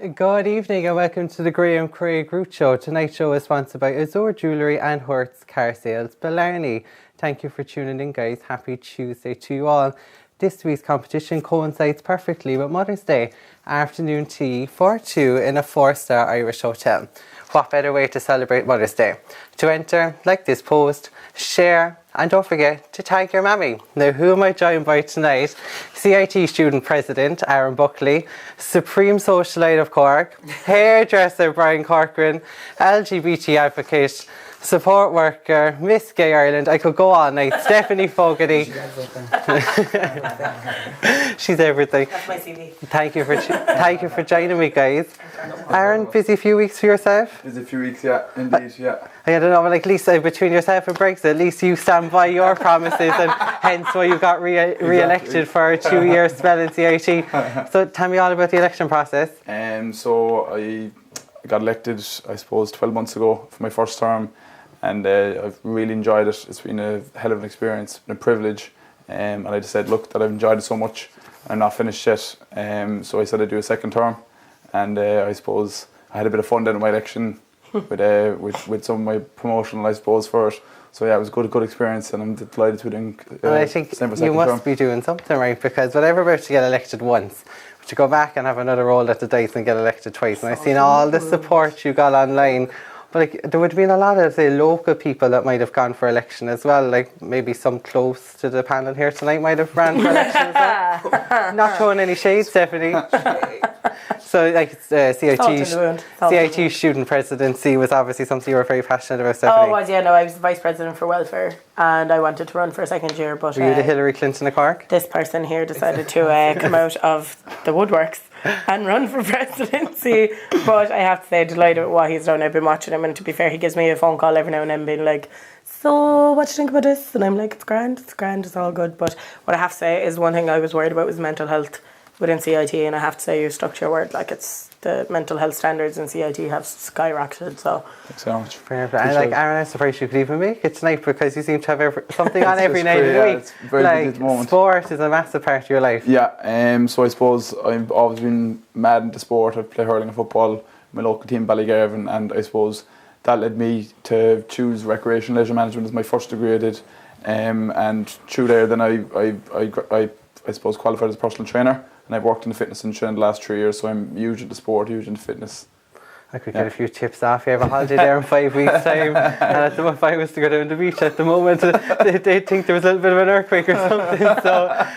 Good evening and welcome to the Graham Craig Root Show. Tonight's show is sponsored by Azure Jewellery and Hertz Car Sales Blarney. Thank you for tuning in, guys. Happy Tuesday to you all. This week's competition coincides perfectly with Mother's Day. Afternoon tea for two in a 4-star Irish hotel. What better way to celebrate Mother's Day? To enter, like this post, share, and don't forget to tag your mammy. Now, who am I joined by tonight? CIT student president Aaron Buckley, Supreme Socialite of Cork, hairdresser Brian Corcoran, LGBT advocate, support worker, Miss Gay Ireland. I could go on now. Stephanie Fogarty. She's everything. That's my CV. Thank you for joining me, guys. Aaron, busy few weeks for yourself? Busy few weeks, yeah, indeed, yeah. I don't know, but like Lisa, between yourself and Brexit, at least you stand by your promises, and hence why you got re-elected for a 2-year spell in CIT. So tell me all about the election process. So I got elected, I suppose, 12 months ago for my first term, and I've really enjoyed it. It's been a hell of an experience, been a privilege, and I just said, look, that I've enjoyed it so much, I'm not finished yet. So I said I'd do a second term, and I suppose I had a bit of fun down in my election with some of my promotional, I suppose, for it. So yeah, it was a good experience, and I'm delighted to be doing and I think you must be doing something right, because whatever about to get elected once, but you go back and have another roll at the dice and get elected twice. And I've seen all the support you got online. But like, there would have been a lot of, say, local people that might have gone for election as well. Like maybe some close to the panel here tonight might have ran for election as well. Not throwing any shade, Stephanie. So like CIT student presidency was obviously something you were very passionate about, Stephanie. Oh, I was the vice president for welfare, and I wanted to run for a second year, but were you the Hillary Clinton of Cork? This person here decided to come out of the woodworks and run for presidency. But I have to say, delighted with what he's done. I've been watching him, and to be fair, he gives me a phone call every now and then being like, so what do you think about this? And I'm like, it's grand, it's all good. But what I have to say is, one thing I was worried about was mental health within CIT, and I have to say you stuck to your word. Like, it's the mental health standards in CIT have skyrocketed. So thanks so much. And like, Aaron, I'm surprised you could even make it tonight, because you seem to have something on every night of the week. It's very busy at the moment. Sport is a massive part of your life. Yeah, so I suppose I've always been mad into sport. I play hurling and football, my local team Ballygarvan, and I suppose that led me to choose recreation leisure management as my first degree I did. And through there, then I suppose qualified as a personal trainer. And I've worked in the fitness industry in the last 3 years, so I'm huge into sport, huge into fitness. I could get a few tips off. You have a holiday there in 5 weeks' time. And if I was to go down the beach at the moment, they'd think there was a little bit of an earthquake or something.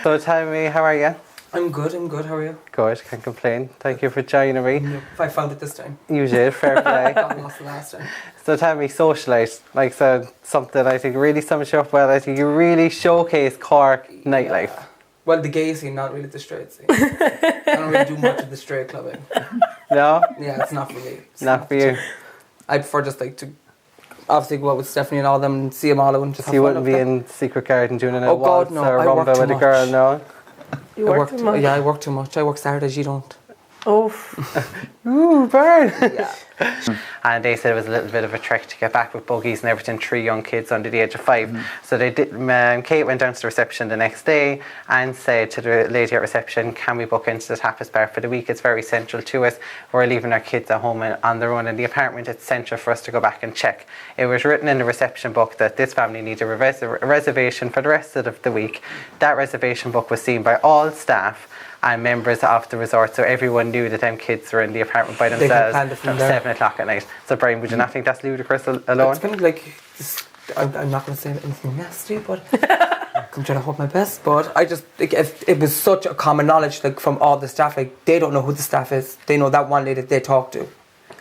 So tell me, how are you? I'm good, how are you? Good, can't complain. Thank you for joining me. If I found it this time. You did, fair play. Got lost the last time. So tell me, socialite, like something I think really sums you up well. I think you really showcase Cork nightlife. Yeah. Well, the gay scene, not really the straight scene. I don't really do much of the straight clubbing. No? Yeah, it's not for me. Not for you. I prefer just like to obviously go out with Stephanie and all them and see them all and just so you wouldn't be in Secret Garden doing a waltz no, or a rumba with a girl, no? You work too much? Yeah, I work too much. I work Saturdays, you don't. Oh. Ooh, burn. Yeah. And they said it was a little bit of a trek to get back with buggies and everything, 3 young kids under the age of 5. Mm-hmm. So they did. Kate went down to the reception the next day and said to the lady at reception, can we book into the tapas bar for the week? It's very central to us. We're leaving our kids at home and on their own in the apartment. It's central for us to go back and check. It was written in the reception book that this family needs a reservation for the rest of the week. That reservation book was seen by all staff and members of the resort, so everyone knew that them kids were in the apartment by themselves from 7 o'clock at night. So Brian, would you not think that's ludicrous alone? It's kind of like, I'm not going to say anything nasty, but I'm trying to hold my best. But I just, like, if it was such a common knowledge, like from all the staff, like they don't know who the staff is. They know that one lady that they talk to.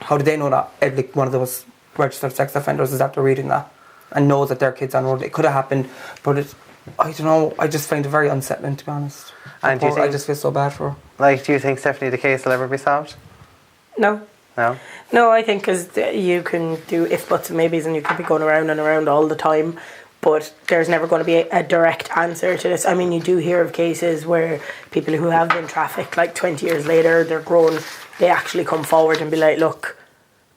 How do they know that? Like one of those registered sex offenders is after reading that and knows that their kids on road. It could have happened, but I don't know. I just find it very unsettling, to be honest. And do you think, I just feel so bad for her. Like, do you think, Stephanie, the case will ever be solved? No. No? No, I think because you can do if, buts and maybes and you could be going around and around all the time, but there's never going to be a direct answer to this. I mean, you do hear of cases where people who have been trafficked, like 20 years later, they're grown, they actually come forward and be like, look,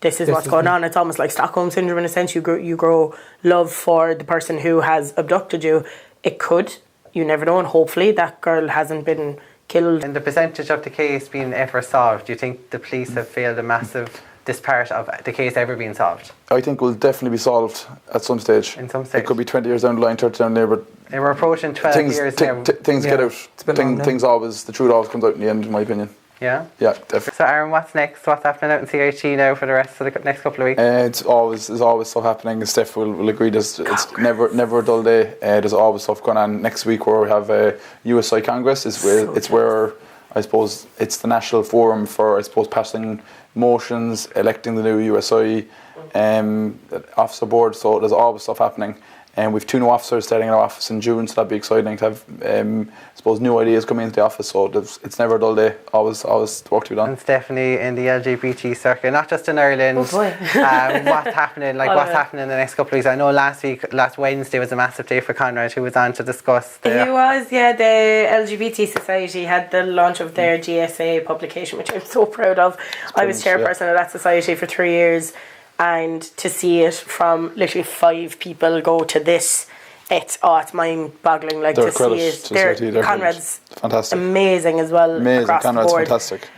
this is what's going on. It's almost like Stockholm Syndrome in a sense. You grow love for the person who has abducted you. It could. You never know, and hopefully that girl hasn't been killed. And the percentage of the case being ever solved, do you think the police have failed a massive this part of the case ever being solved? I think will definitely be solved at some stage. In some stage. It could be 20 years down the line, 30 down there, but And we're approaching 12 years now. things get out. Things always, the truth always comes out in the end, in my opinion. Yeah? Yeah, definitely. So Aaron, what's next? What's happening out in CIT now for the rest of the next couple of weeks? There's always stuff happening. Steph will agree. It's never a dull day. There's always stuff going on. Next week where we have a USI Congress it's where I suppose it's the national forum for passing motions, electing the new USI officer board. So there's always stuff happening. And we've 2 new officers starting in our office in June, so that'd be exciting to have, new ideas coming into the office. So it's never a dull day. Always work to be done. And Stephanie in the LGBT circuit, not just in Ireland. Oh boy. What's happening? What's happening in the next couple of weeks? I know last Wednesday was a massive day for Conrad, who was on to discuss. He was, yeah. The LGBT Society had the launch of their GSA publication, which I'm so proud of. I was chairperson of that society for 3 years. And to see it from literally 5 people go to this, it's mind-boggling. Like they're to see it. Conrad's fantastic, amazing as well. Amazing, across Conrad's the board. fantastic.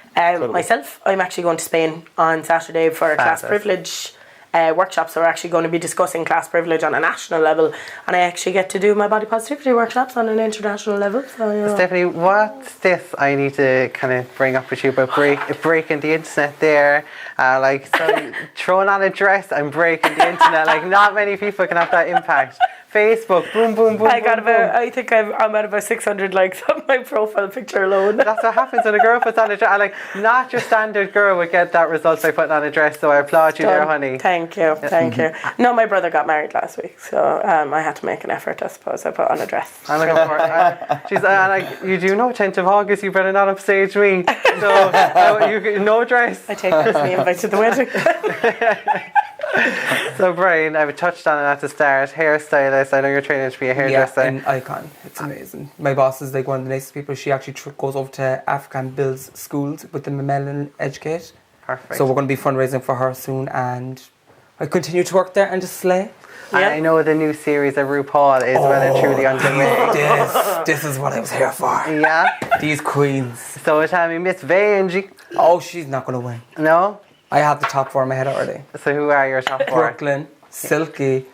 Myself, I'm actually going to Spain on Saturday for a class privilege workshop. So we're actually going to be discussing class privilege on a national level, and I actually get to do my body positivity workshops on an international level. So, Stephanie, what's this I need to kind of bring up with you about breaking the internet there? Throwing on a dress and breaking the internet. Not many people can have that impact. Facebook, boom, boom, boom. I think I'm at about 600 likes on my profile picture alone. That's what happens when a girl puts on a dress. Not your standard girl would get that result by putting on a dress, so I applaud you there, honey. Thank you. No, my brother got married last week, so I had to make an effort, I suppose. I put on a dress. I'm looking for you do know 10th of August, you better not upstage me. So, no dress. I take personally invite to the wedding. So Brian, I touched on it at the start. Hairstylist. I know you're training to be a hairdresser. Yeah, an icon. It's amazing. My boss is one of the nicest people. She actually goes over to African Bill's schools with them in Mellon Educate. Perfect. So we're going to be fundraising for her soon, and I continue to work there and just slay. And I know the new series of RuPaul is well and truly underway. This is what I was here for. Yeah. These queens. So tell me, Miss Vanjie. Oh, she's not going to win. No? I have the top 4 in my head already. So who are your top 4? Brooklyn, Silky,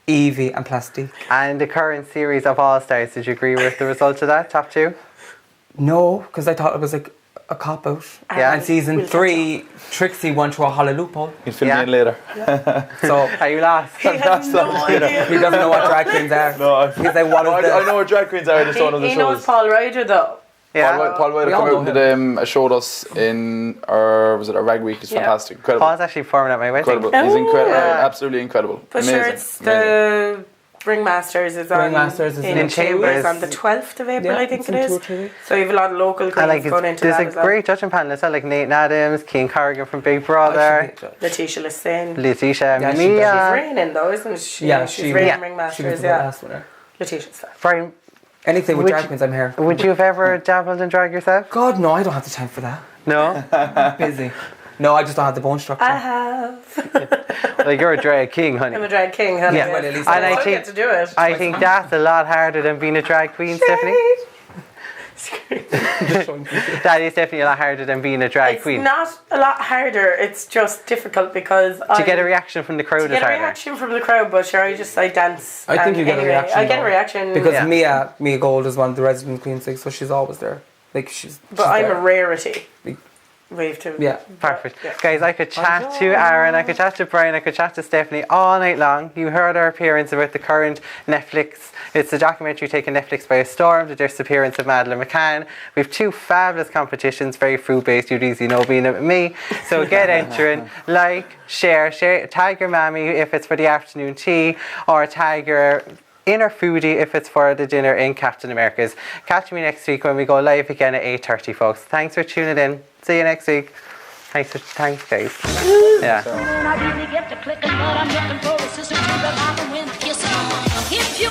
Evie and Plastique. And the current series of All Stars, did you agree with the result of that, top 2? No, because I thought it was a cop-out. Yeah. And season 3, Trixie won through a hollow loophole. You'll fill me in later. So are you lost? He has no idea. He doesn't know what drag queens are. No, He's like, I know what drag queens are, I just don't know the He shows. knows Paul Ryder though. Yeah. Paul Ryder come out and showed us in our Rag Week. It's fantastic, incredible. Paul's actually performing at my wedding. Incredible. He's incredible, Yeah. absolutely incredible. But amazing. sure, it's the Ringmasters is on in Chambers on the 12th of April, I think it is. 2 or 3 weeks. So you have a lot of local queens going into that there's as a well. great judging panel as well, like Nate Adams, King Corrigan from Big Brother, Letitia Lissane. Letitia, Yeah, Mia. She's reigning though, isn't she? Yeah, she's reigning She was Ringmasters, the last winner. Letitia's fine. Brian, Anything with drag queens, I'm here. would you have ever dabbled in drag yourself? God, no, I don't have the time for that. No? Busy. No, I just don't have the bone structure. I have. Like, you're a drag king, honey. I'm a drag king, honey. Yeah. Well, at least And I I get to do it. I think that's a lot harder than being a drag queen, Stephanie. That is definitely a lot harder than being a drag queen. It's not a lot harder. It's just difficult because To get a reaction from the crowd is get a harder. reaction from the crowd, but sure, I dance. I think you get a reaction. I get a though. reaction Because Mia Gold is one of the resident queens, like, so she's always there. Like she's I'm there. a rarity. Like, Wave to Yeah. Perfect. Yeah. Guys, I could chat to Aaron, I could chat to Brian, I could chat to Stephanie all night long. You heard our appearance about the current Netflix. It's a documentary taking Netflix by storm, the disappearance of Madeleine McCann. We have 2 fabulous competitions, very food-based, you'd easily know being with me. So get entering, share, tag your mammy if it's for the afternoon tea, or tag your inner foodie if it's for the dinner in Captain America's. Catch me next week when we go live again at 8:30, folks. Thanks for tuning in. See you next week. Thanks guys. Yeah. I really get to clicking, but I'm looking for a sister to revive and win the kissing. If you